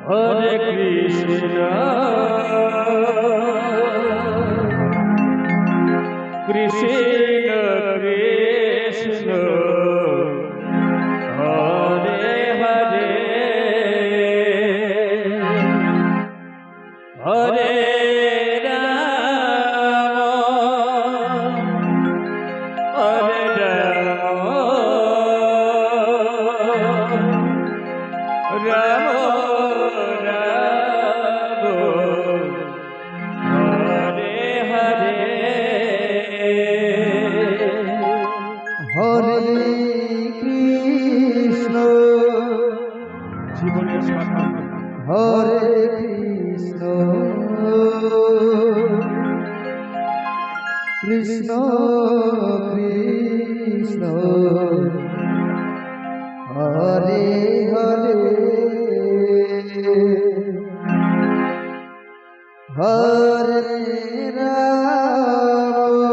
Hare Krishna, Krishna Krishna, Hare Hare, Hare Hare Krishna, Krishna Krishna, Hare Hare, Hare Rama,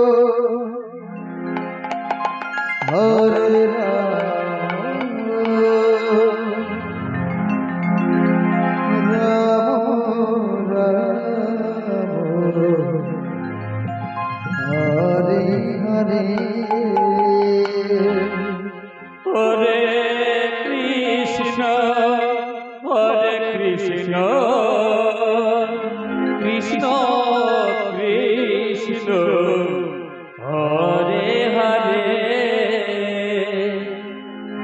Hare Krishna Krishna, Hare Hare,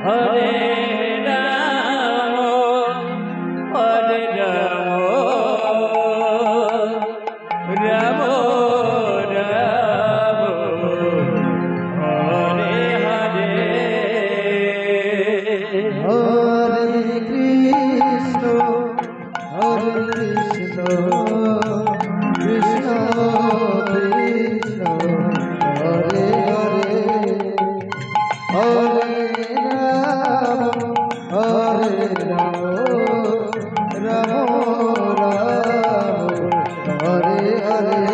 Hare Rama, Hare Rama, Rama Rama, Hare Krishna Krishna, Hare Hare, Hare Rama, Hare Rama, Rama Rama, Hare Hare,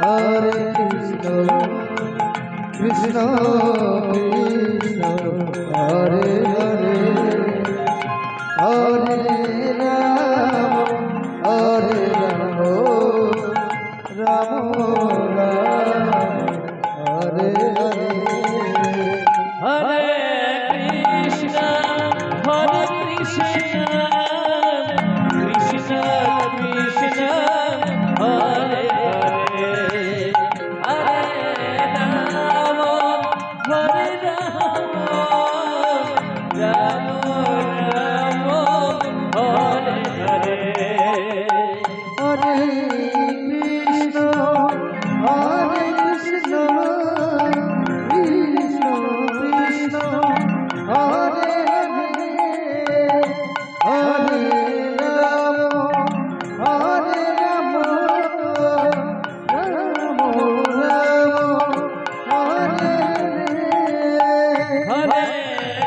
Hare Krishna, Krishna Krishna, Hare Hare, Hare Rama, Hare Rama, Rama Rama, Hare Hare, Hare Krishna, Krishna Krishna, Hare Hare, Hare Rama, Rama Rama, Hare Hare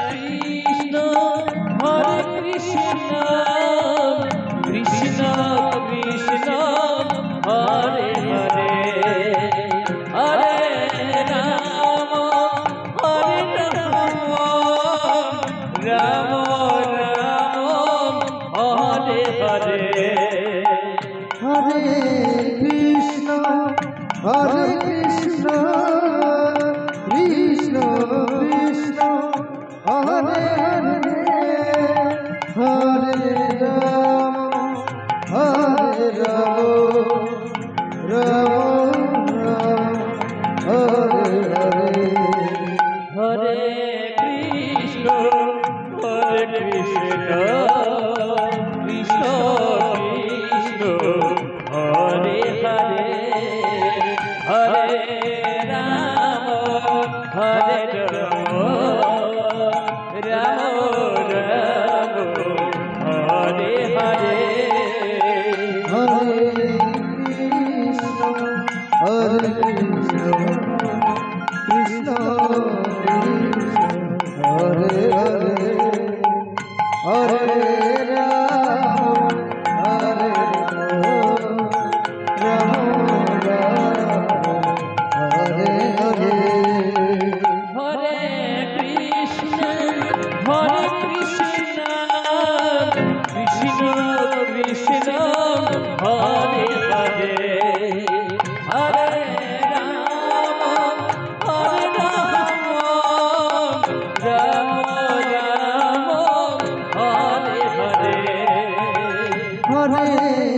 Krishna, Krishna Krishna, Hare Hare, Hare Rama, Rama Rama, Hare Hare, Hare Krishna, Krishna Krishna, Hare Hare, Hare Rama, Rama Rama, Hare Hare, Hare Krishna, Krishna Krishna, Hare Hare, Hare Rama, Hare Rama, Rama Rama, Hare Hare, Hare Krishna Hare Hare Hare Ram Ram Ram Hare Hare Hare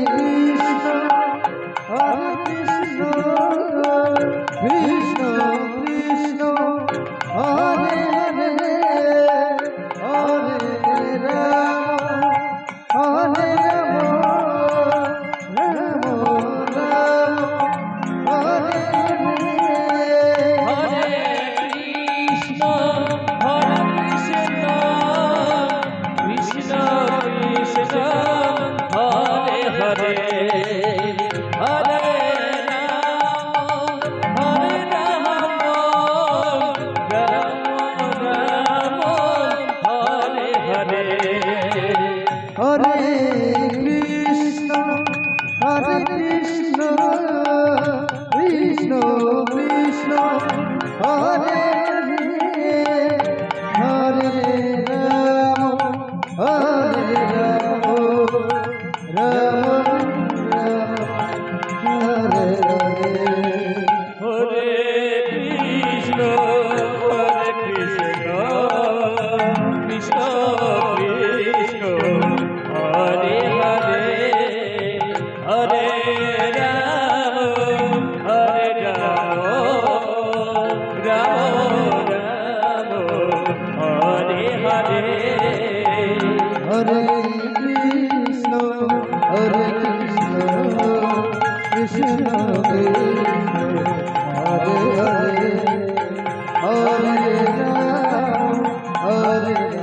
Krishna Krishna Krishna Hare Hare Hare Ram Ram Ram Hare Hare Hare Krishna Krishna Krishna Hare Hare Hare Ram Ram Hare Hare Hare Krishna Krishna Krishna Hare Hare Hare Ram Ram Hare Hare Hare Krishna Krishna Krishna Hare Hare Hare Ram Ram Ram Hare Hare Hare Krishna Krishna Krishna Hare Hare Hare Ram Hare